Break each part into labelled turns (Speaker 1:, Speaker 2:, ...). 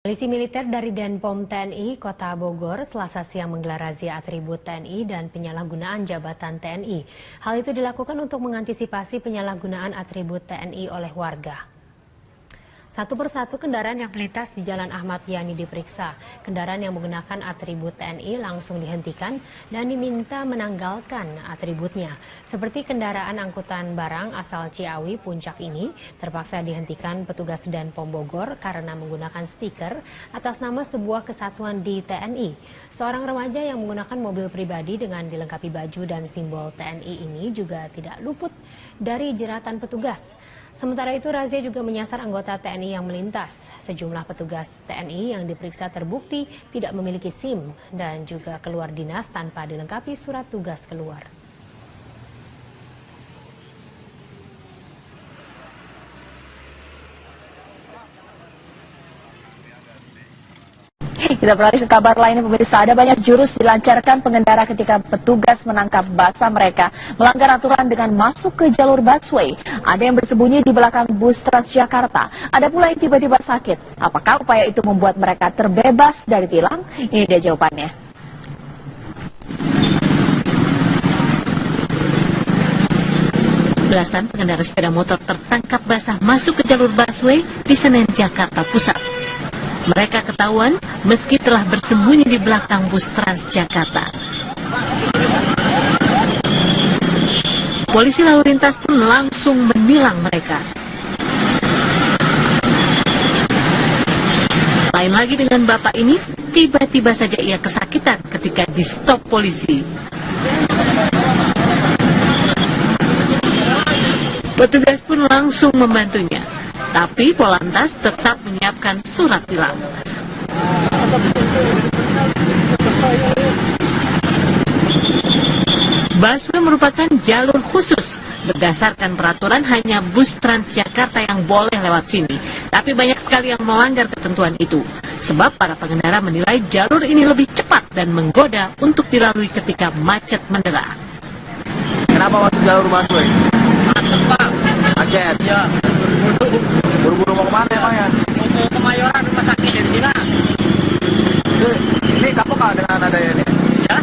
Speaker 1: Polisi militer dari Denpom TNI Kota Bogor Selasa siang menggelar razia atribut TNI dan penyalahgunaan jabatan TNI. Hal itu dilakukan untuk mengantisipasi penyalahgunaan atribut TNI oleh warga. Satu persatu kendaraan yang melintas di Jalan Ahmad Yani diperiksa. Kendaraan yang menggunakan atribut TNI langsung dihentikan dan diminta menanggalkan atributnya. Seperti kendaraan angkutan barang asal Ciawi Puncak ini terpaksa dihentikan petugas Denpom Bogor karena menggunakan stiker atas nama sebuah kesatuan di TNI. Seorang remaja yang menggunakan mobil pribadi dengan dilengkapi baju dan simbol TNI ini juga tidak luput dari jeratan petugas. Sementara itu, razia juga menyasar anggota TNI yang melintas. Sejumlah petugas TNI yang diperiksa terbukti tidak memiliki SIM dan juga keluar dinas tanpa dilengkapi surat tugas keluar.
Speaker 2: Kita beralih ke kabar lainnya, pemirsa. Ada banyak jurus dilancarkan pengendara ketika petugas menangkap basah mereka melanggar aturan dengan masuk ke jalur busway. Ada yang bersembunyi di belakang bus Transjakarta. Ada pula yang tiba-tiba sakit. Apakah upaya itu membuat mereka terbebas dari tilang? Ini dia jawabannya.
Speaker 3: Belasan pengendara sepeda motor tertangkap basah masuk ke jalur busway di Senen, Jakarta Pusat. Mereka ketahuan meski telah bersembunyi di belakang bus Transjakarta. Polisi lalu lintas pun langsung menilang mereka. Lain lagi dengan bapak ini, tiba-tiba saja ia kesakitan ketika di-stop polisi. Petugas pun langsung membantunya. Tapi Polantas tetap menyiapkan surat tilang. Busway merupakan jalur khusus. Berdasarkan peraturan hanya bus Transjakarta yang boleh lewat sini. Tapi banyak sekali yang melanggar ketentuan itu. Sebab para pengendara menilai jalur ini lebih cepat dan menggoda untuk dilalui ketika macet mendera.
Speaker 4: Kenapa masuk jalur busway?
Speaker 5: Macet, Pak.
Speaker 4: Macet?
Speaker 5: Ya.
Speaker 4: Buru-buru mau kemana emang ya?
Speaker 5: Mau ke Kemayoran, rumah sakit Argentina.
Speaker 4: Ini kapok nggak dengan adanya ini?
Speaker 5: Ya?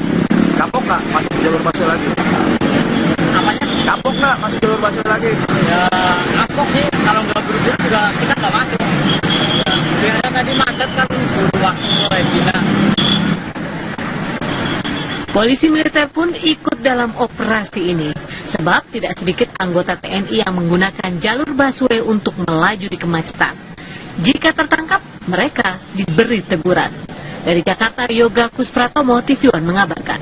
Speaker 4: Kapok nggak masuk jalur busway lagi?
Speaker 5: Apanya?
Speaker 4: Kapok nggak masuk jalur busway lagi?
Speaker 5: Ya, kapok sih. Kalau nggak buru-buru juga kita nggak masuk. Ya, biasanya tadi macet kan butuh waktu Argentina.
Speaker 3: Polisi militer pun ikut dalam operasi ini, sebab tidak sedikit anggota TNI yang menggunakan jalur busway untuk melaju di kemacetan. Jika tertangkap, mereka diberi teguran. Dari Jakarta, Yoga Kuspratomo, TV One mengabarkan.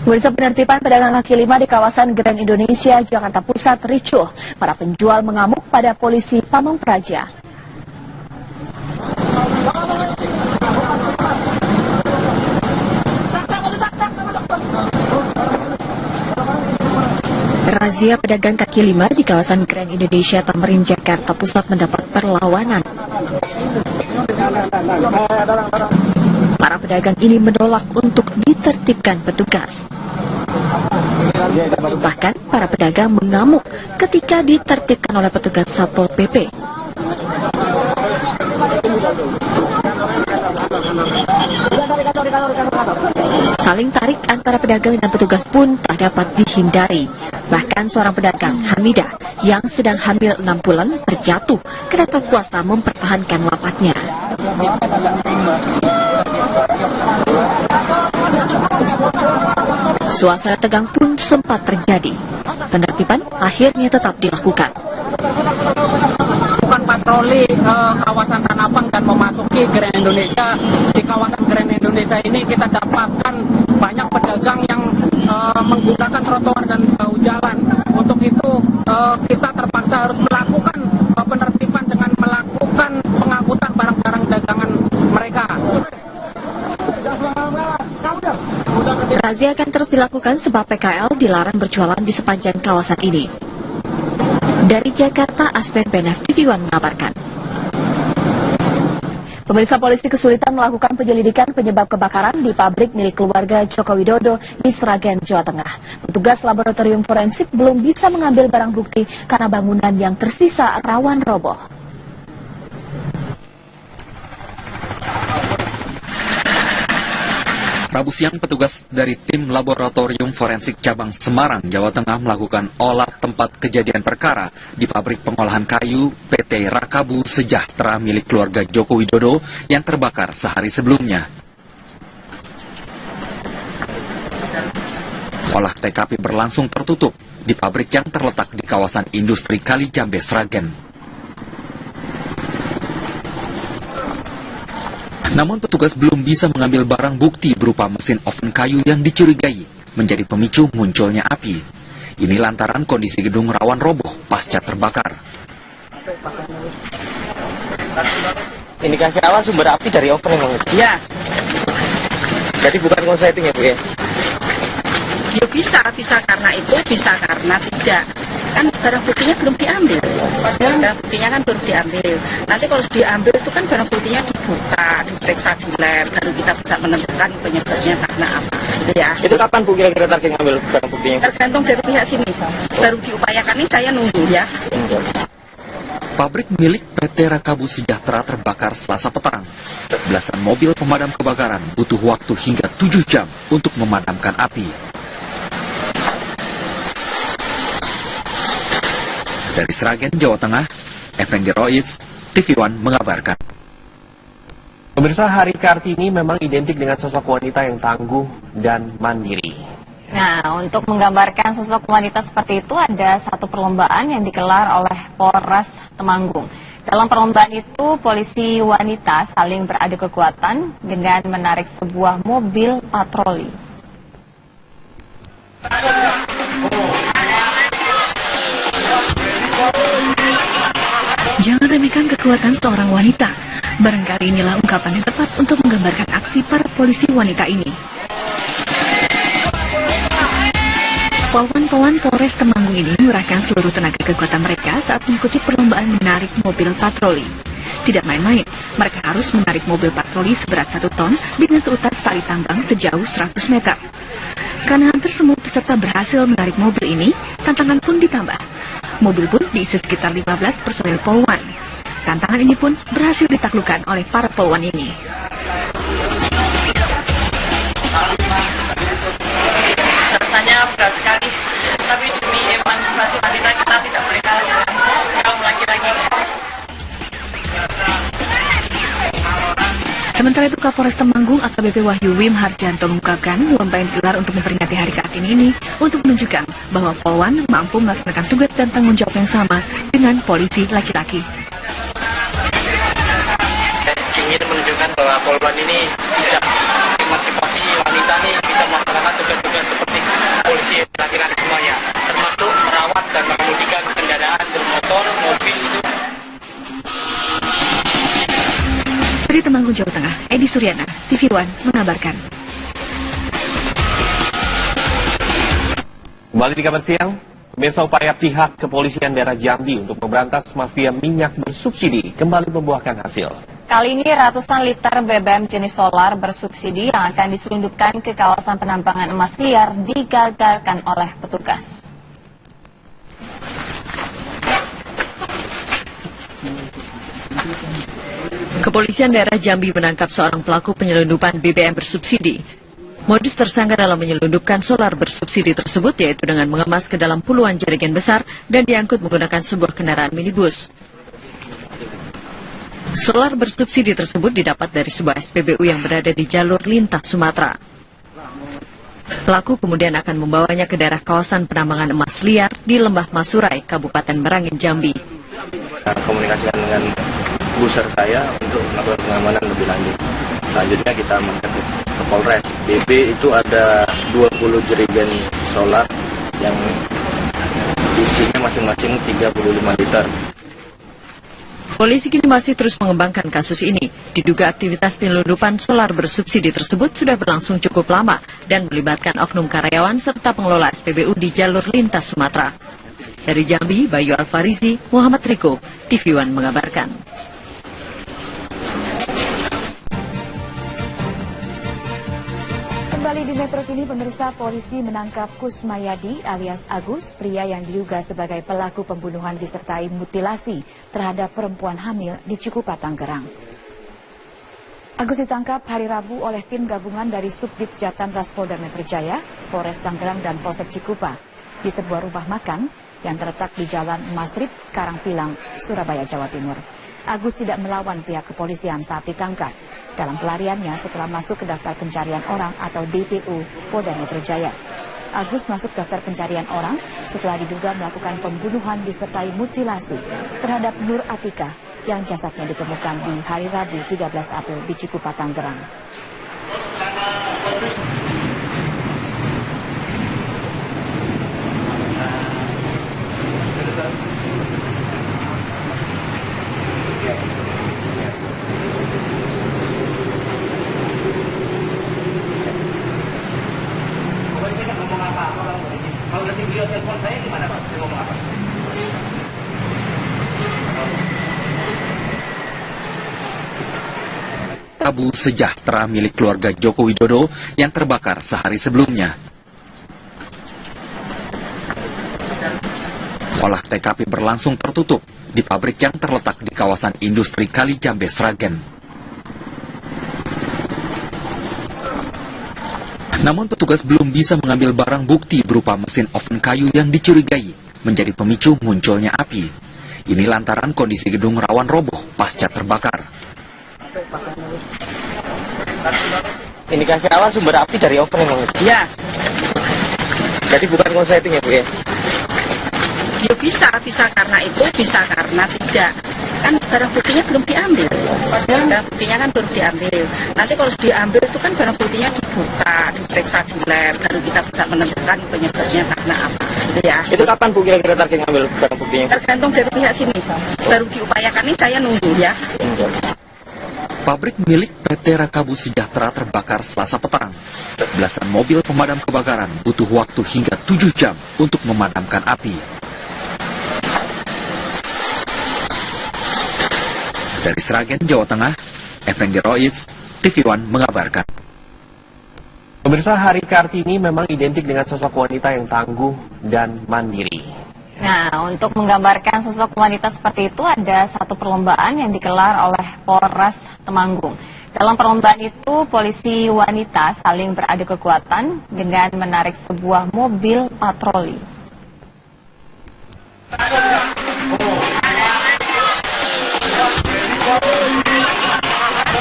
Speaker 2: Pemirsa, penertiban pedagang kaki lima di kawasan Grand Indonesia, Jakarta Pusat ricuh. Para penjual mengamuk pada polisi Pamong Praja. Razia pedagang kaki lima di kawasan Grand Indonesia Tamrin, Jakarta Pusat mendapat perlawanan. Para pedagang ini menolak untuk ditertibkan petugas. Bahkan para pedagang mengamuk ketika ditertibkan oleh petugas Satpol PP. Saling tarik antara pedagang dan petugas pun tak dapat dihindari. Bahkan seorang pedagang, Hamidah, yang sedang hamil 6 bulan terjatuh ketika kuasa mempertahankan lapaknya. Suasana tegang pun sempat terjadi. Penertiban akhirnya tetap dilakukan.
Speaker 5: Bukan patroli kawasan Tanah Abang dan memasuki Grand Indonesia. Di kawasan Grand Indonesia ini kita dapatkan banyak pedagang yang menggunakan trotoar dan bahu jalan. Untuk itu kita terpaksa harus melakukan penertiban dengan melakukan pengangkutan barang-barang dagangan mereka.
Speaker 2: Razia akan terus dilakukan sebab PKL dilarang berjualan di sepanjang kawasan ini. Dari Jakarta, Aspen Benef TV One mengabarkan. Pemirsa, polisi kesulitan melakukan penyelidikan penyebab kebakaran di pabrik milik keluarga Joko Widodo di Sragen, Jawa Tengah. Petugas laboratorium forensik belum bisa mengambil barang bukti karena bangunan yang tersisa rawan roboh.
Speaker 6: Rabu siang, petugas dari tim laboratorium forensik cabang Semarang, Jawa Tengah melakukan olah tempat kejadian perkara di pabrik pengolahan kayu PT Rakabu Sejahtera milik keluarga Joko Widodo yang terbakar sehari sebelumnya. Olah TKP berlangsung tertutup di pabrik yang terletak di kawasan industri Kalijambe, Sragen. Namun petugas belum bisa mengambil barang bukti berupa mesin oven kayu yang dicurigai menjadi pemicu munculnya api. Ini lantaran kondisi gedung rawan roboh pasca terbakar.
Speaker 7: Indikasi awal sumber api dari oven memang? Iya. Jadi bukan konsleting ya Bu ya?
Speaker 8: Ya bisa karena itu, bisa karena tidak. Kan barang buktinya belum diambil. Barang buktinya kan belum diambil. Nanti kalau diambil itu kan barang buktinya dibuka, diperiksa di lab, baru kita bisa menentukan penyebabnya karena apa. Ya.
Speaker 7: Itu kapan Bu kira-kira target ngambil barang buktinya?
Speaker 8: Tergantung dari pihak sini. Baru diupayakan ini saya nunggu ya.
Speaker 6: Pabrik milik PT Rakabu Sejahtera terbakar Selasa petang. Belasan mobil pemadam kebakaran butuh waktu hingga 7 jam untuk memadamkan api. Dari Sragen, Jawa Tengah, Effendi Roiz, TV One mengabarkan.
Speaker 9: Pemirsa, Hari Kartini memang identik dengan sosok wanita yang tangguh dan mandiri.
Speaker 2: Nah, untuk menggambarkan sosok wanita seperti itu ada satu perlombaan yang dikelar oleh Polres Temanggung. Dalam perlombaan itu, polisi wanita saling beradu kekuatan dengan menarik sebuah mobil patroli.
Speaker 3: Jangan remehkan kekuatan seorang wanita. Barangkali inilah ungkapan yang tepat untuk menggambarkan aksi para polisi wanita ini. Polwan-polwan Polres Temanggung ini mengerahkan seluruh tenaga kekuatan mereka saat mengikuti perlombaan menarik mobil patroli. Tidak main-main, mereka harus menarik mobil patroli seberat 1 ton dengan seutas tali tambang sejauh 100 meter. Karena hampir semua peserta berhasil menarik mobil ini, tantangan pun ditambah. Mobil pun diisi sekitar 15 personel polwan. Tantangan ini pun berhasil ditaklukkan oleh para polwan ini.
Speaker 8: Rasanya berat sekali, tapi demi emansipasi wanita kita tidak boleh kalah dengan kaum laki-laki.
Speaker 3: Sementara itu, Kapolres Temanggung AKBP Wahyu Wim Harjanto mengungkapkan lomba yang digelar untuk memperingati Hari Kartini ini untuk menunjukkan bahwa polwan mampu melaksanakan tugas dan tanggung jawab yang sama dengan polisi laki-laki.
Speaker 7: Ingin menunjukkan bahwa polwan ini bisa emansipasi wanita nih, bisa melaksanakan tugas-tugas seperti polisi laki-laki semuanya, termasuk merawat dan mengemudikan kendaraan bermotor, mobil itu.
Speaker 3: Dari Temanggung, Jawa Tengah, Edi Suryana, TV One mengabarkan.
Speaker 9: Kembali di kabar siang, pemirsa, upaya pihak kepolisian daerah Jambi untuk memberantas mafia minyak bersubsidi kembali membuahkan hasil.
Speaker 2: Kali ini ratusan liter BBM jenis solar bersubsidi yang akan diselundupkan ke kawasan penambangan emas liar digagalkan oleh petugas.
Speaker 3: Kepolisian daerah Jambi menangkap seorang pelaku penyelundupan BBM bersubsidi. Modus tersangka dalam menyelundupkan solar bersubsidi tersebut yaitu dengan mengemas ke dalam puluhan jerigen besar dan diangkut menggunakan sebuah kendaraan minibus. Solar bersubsidi tersebut didapat dari sebuah SPBU yang berada di jalur lintas Sumatera. Pelaku kemudian akan membawanya ke daerah kawasan penambangan emas liar di Lembah Masurai, Kabupaten Merangin, Jambi.
Speaker 7: Komunikasikan dengan buser saya untuk melakukan pengamanan lebih lanjut. Selanjutnya kita amankan ke Polres. BB itu ada 20 jerigen solar yang isinya masing-masing 35 liter.
Speaker 3: Polisi kini masih terus mengembangkan kasus ini. Diduga aktivitas penyelundupan solar bersubsidi tersebut sudah berlangsung cukup lama dan melibatkan oknum karyawan serta pengelola SPBU di jalur lintas Sumatera. Dari Jambi, Bayu Alfarizi, Muhammad Riko, TV One mengabarkan.
Speaker 2: Metro kini pemirsa, polisi menangkap Kusmayadi alias Agus, pria yang diduga sebagai pelaku pembunuhan disertai mutilasi terhadap perempuan hamil di Cikupa, Tangerang. Agus ditangkap hari Rabu oleh tim gabungan dari Subdit Jatan Ras Polda Metro Jaya, Polres Tangerang dan Polsek Cikupa di sebuah rumah makan yang terletak di Jalan Masrib, Karangpilang, Surabaya, Jawa Timur. Agus tidak melawan pihak kepolisian saat ditangkap dalam pelariannya setelah masuk ke daftar pencarian orang atau DPO Polda Metro Jaya. Agus masuk daftar pencarian orang setelah diduga melakukan pembunuhan disertai mutilasi terhadap Nur Atika yang jasadnya ditemukan di hari Rabu 13 April di Cikupa, Tangerang.
Speaker 7: Kalau nanti beliau telepon saya gimana Pak? Saya ngomong apa?
Speaker 6: Tabung sejahtera milik keluarga Joko Widodo yang terbakar sehari sebelumnya. Olah TKP berlangsung tertutup di pabrik yang terletak di kawasan industri Kalijambe, Sragen. Namun petugas belum bisa mengambil barang bukti berupa mesin oven kayu yang dicurigai menjadi pemicu munculnya api. Ini lantaran kondisi gedung rawan roboh pasca terbakar.
Speaker 10: Indikasi awal sumber api dari oven memang?
Speaker 8: Ya.
Speaker 10: Jadi bukan konsleting ya Bu ya?
Speaker 8: Ya bisa karena itu, bisa karena tidak. Kan barang buktinya belum diambil. Barang buktinya kan belum diambil. Nanti kalau diambil itu kan barang buktinya dibuka, diperiksa di lab, baru kita bisa menentukan penyebabnya karena apa. Ya.
Speaker 10: Itu kapan Bu kira-kira target ngambil barang buktinya?
Speaker 8: Tergantung dari pihak sini. Baru diupayakan ini saya nunggu ya.
Speaker 6: Pabrik milik PT Rakabu Sejahtera terbakar Selasa petang. Belasan mobil pemadam kebakaran butuh waktu hingga 7 jam untuk memadamkan api. Dari Sragen, Jawa Tengah, Effendi Roiz, TV One mengabarkan.
Speaker 9: Pemirsa, Hari Kartini memang identik dengan sosok wanita yang tangguh dan mandiri.
Speaker 11: Nah, untuk menggambarkan sosok wanita seperti itu ada satu perlombaan yang dikelar oleh Polres Temanggung. Dalam perlombaan itu, polisi wanita saling beradu kekuatan dengan menarik sebuah mobil patroli.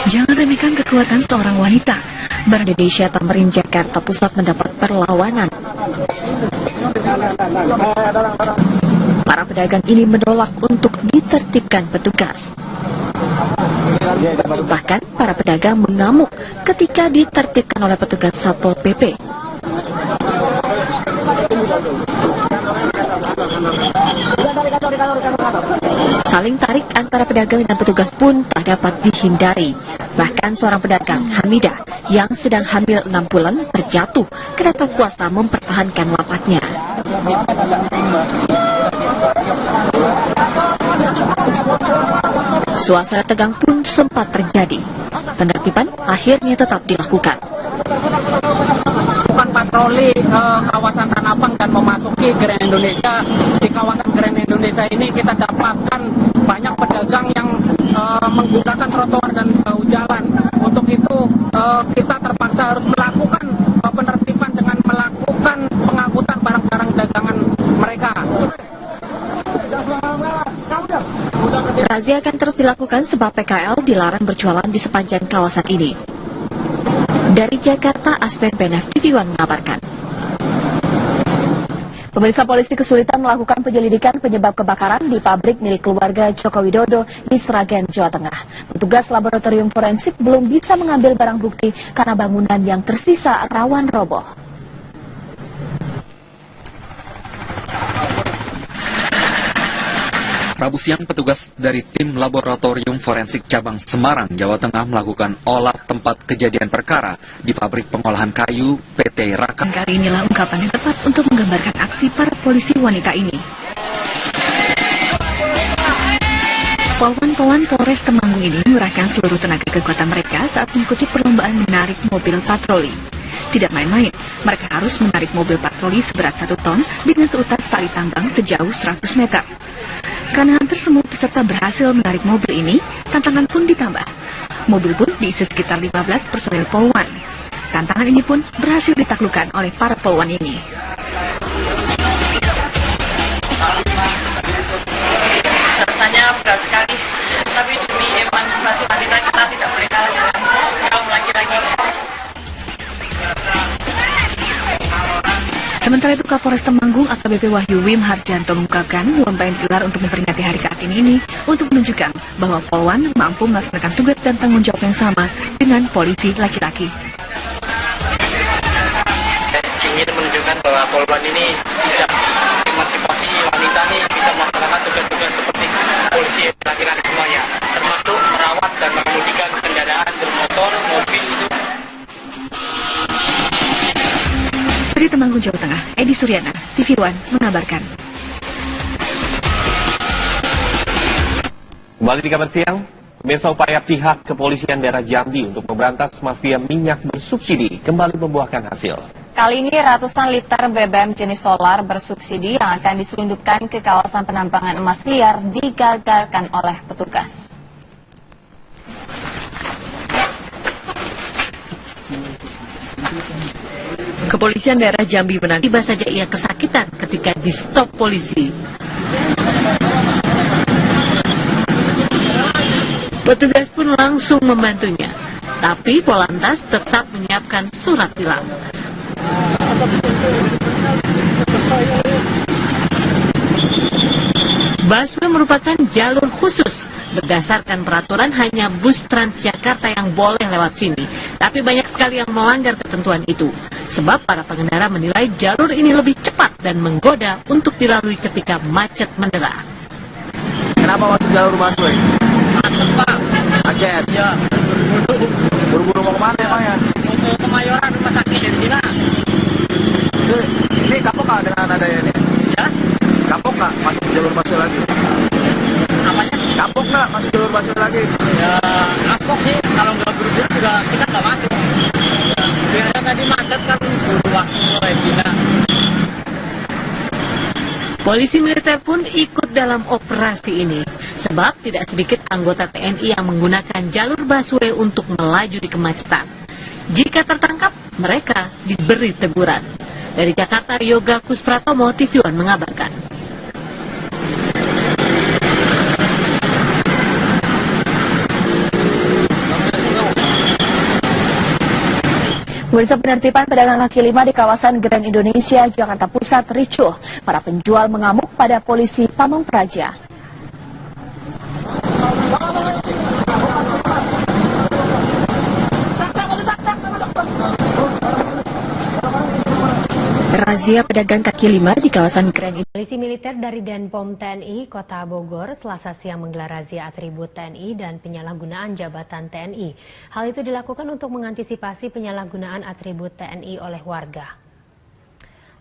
Speaker 12: Jangan remehkan kekuatan seorang wanita. Bank Indonesia Tamrin Jakarta Pusat mendapat perlawanan. Para pedagang ini menolak untuk ditertibkan petugas. Bahkan para pedagang mengamuk ketika ditertibkan oleh petugas Satpol PP. Saling tarik antara pedagang dan petugas pun tak dapat dihindari. Bahkan seorang pedagang, Hamidah, yang sedang hamil 6 bulan terjatuh karena tak kuasa mempertahankan lapaknya. Suasana tegang pun sempat terjadi. Penertiban akhirnya tetap dilakukan.
Speaker 5: Bukan patroli kawasan Tanah Abang dan memasuki Grand Indonesia. Di kawasan Grand Indonesia ini kita dapatkan banyak pedagang yang menggunakan trotoar dan bahu jalan. Untuk itu kita terpaksa harus melakukan penertiban dengan melakukan pengangkutan barang-barang dagangan mereka.
Speaker 12: Razia akan terus dilakukan sebab PKL dilarang berjualan di sepanjang kawasan ini. Dari Jakarta, Aspen Benef TV One mengabarkan.
Speaker 2: Pemirsa, polisi kesulitan melakukan penyelidikan penyebab kebakaran di pabrik milik keluarga Joko Widodo di Sragen, Jawa Tengah. Petugas laboratorium forensik belum bisa mengambil barang bukti karena bangunan yang tersisa rawan roboh.
Speaker 6: Rabu siang, petugas dari tim Laboratorium Forensik Cabang Semarang, Jawa Tengah melakukan olah tempat kejadian perkara di pabrik pengolahan kayu PT Rakabu.
Speaker 12: Kali inilah ungkapan yang tepat untuk menggambarkan aksi para polisi wanita ini. Pawan-pawan Polres Temanggung ini mengerahkan seluruh tenaga kekuatan mereka saat mengikuti perlombaan menarik mobil patroli.
Speaker 13: tidak main-main. Mereka harus menarik mobil patroli seberat 1 ton dengan seutas tali tambang sejauh 100 meter. Karena hampir semua peserta berhasil menarik mobil ini, tantangan pun ditambah. Mobil pun diisi sekitar 15 personil Polwan. Tantangan ini pun berhasil ditaklukkan oleh para Polwan ini.
Speaker 8: Rasanya berat sekali, tapi demi emansipasi wanita kita tidak boleh kalah kaum laki-laki.
Speaker 13: Sementara itu Kapolres Temanggung AKBP Wahyu Wim Harjanto mengungkapkan lomba yang digelar untuk memperingati Hari Kartini ini untuk menunjukkan bahwa Polwan mampu melaksanakan tugas dan tanggung jawab yang sama dengan polisi laki-laki.
Speaker 10: Ingin menunjukkan bahwa Polwan ini bisa emansipasi wanita nih, bisa melaksanakan tugas-tugas seperti polisi laki-laki semuanya, termasuk merawat dan mengemudikan kendaraan bermotor, mobil itu.
Speaker 13: Dari Temanggung, Jawa Tengah, Edi Suryana, TV One mengabarkan.
Speaker 9: Kembali di kabar siang, pemirsa, upaya pihak kepolisian daerah Jambi untuk memberantas mafia minyak bersubsidi kembali membuahkan hasil.
Speaker 11: Kali ini ratusan liter BBM jenis solar bersubsidi yang akan diselundupkan ke kawasan penambangan emas liar digagalkan oleh petugas.
Speaker 3: Kepolisian daerah Jambi menangis, tiba saja ia kesakitan ketika di stop polisi. Petugas pun langsung membantunya, tapi Polantas tetap menyiapkan surat tilang. Busway merupakan jalur khusus. Berdasarkan peraturan hanya bus Transjakarta yang boleh lewat sini. Tapi banyak sekali yang melanggar ketentuan itu. Sebab para pengendara menilai jalur ini lebih cepat dan menggoda untuk dilalui ketika macet mendera.
Speaker 4: Kenapa masuk jalur busway?
Speaker 5: Macet, Pak.
Speaker 4: Macet?
Speaker 5: Ya.
Speaker 4: Buru-buru mau kemana emang ya?
Speaker 5: Untuk Kemayoran, rumah sakit di Cina.
Speaker 4: Ini kapok nggak dengan adanya ini?
Speaker 5: Ya?
Speaker 4: Kapok nggak masuk jalur busway lagi?
Speaker 5: Apanya?
Speaker 4: Kapok nggak masuk jalur busway lagi?
Speaker 5: Ya, kapok sih. Kalau nggak buru-buru juga kita nggak masuk. Ya, biasanya tadi macet kan buru waktu mulai Cina.
Speaker 3: Polisi militer pun ikut dalam operasi ini, sebab tidak sedikit anggota TNI yang menggunakan jalur busway untuk melaju di kemacetan. Jika tertangkap, mereka diberi teguran. Dari Jakarta, Yoga Kuspratomo, TV One mengabarkan.
Speaker 2: Pemirsa, penertiban pedagang kaki lima di kawasan Grand Indonesia, Jakarta Pusat ricuh. Para penjual mengamuk pada polisi Pamong Praja.
Speaker 12: Razia pedagang kaki lima di kawasan Grand Indonesia.
Speaker 1: Polisi militer dari Denpom TNI Kota Bogor Selasa siang menggelar razia atribut TNI dan penyalahgunaan jabatan TNI. Hal itu dilakukan untuk mengantisipasi penyalahgunaan atribut TNI oleh warga.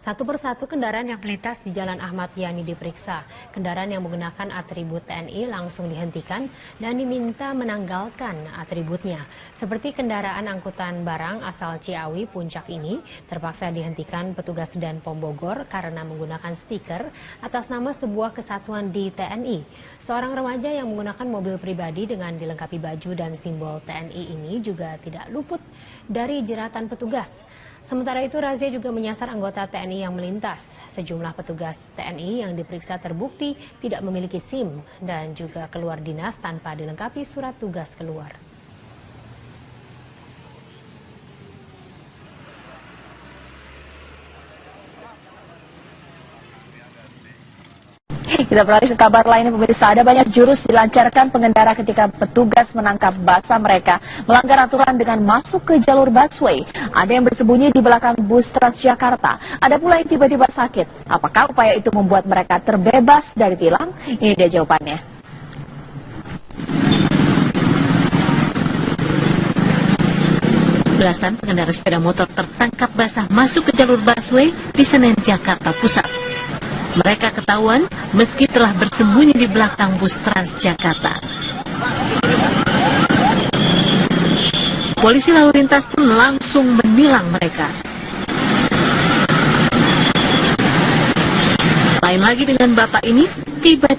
Speaker 1: Satu persatu kendaraan yang melintas di Jalan Ahmad Yani diperiksa. Kendaraan yang menggunakan atribut TNI langsung dihentikan dan diminta menanggalkan atributnya. Seperti kendaraan angkutan barang asal Ciawi Puncak ini terpaksa dihentikan petugas Denpom Bogor karena menggunakan stiker atas nama sebuah kesatuan di TNI. Seorang remaja yang menggunakan mobil pribadi dengan dilengkapi baju dan simbol TNI ini juga tidak luput dari jeratan petugas. Sementara itu, razia juga menyasar anggota TNI yang melintas. Sejumlah petugas TNI yang diperiksa terbukti tidak memiliki SIM dan juga keluar dinas tanpa dilengkapi surat tugas keluar.
Speaker 2: Kita beralih ke kabar lainnya, pemirsa. Ada banyak jurus dilancarkan pengendara ketika petugas menangkap basah mereka melanggar aturan dengan masuk ke jalur busway. Ada yang bersembunyi di belakang bus Transjakarta. Ada pula yang tiba-tiba sakit. Apakah upaya itu membuat mereka terbebas dari tilang? Ini dia jawabannya.
Speaker 3: Belasan pengendara sepeda motor tertangkap basah masuk ke jalur busway di Senen, Jakarta Pusat. Mereka ketahuan meski telah bersembunyi di belakang bus Transjakarta. Polisi lalu lintas pun langsung menilang mereka. Lain lagi dengan bapak ini, tiba-tiba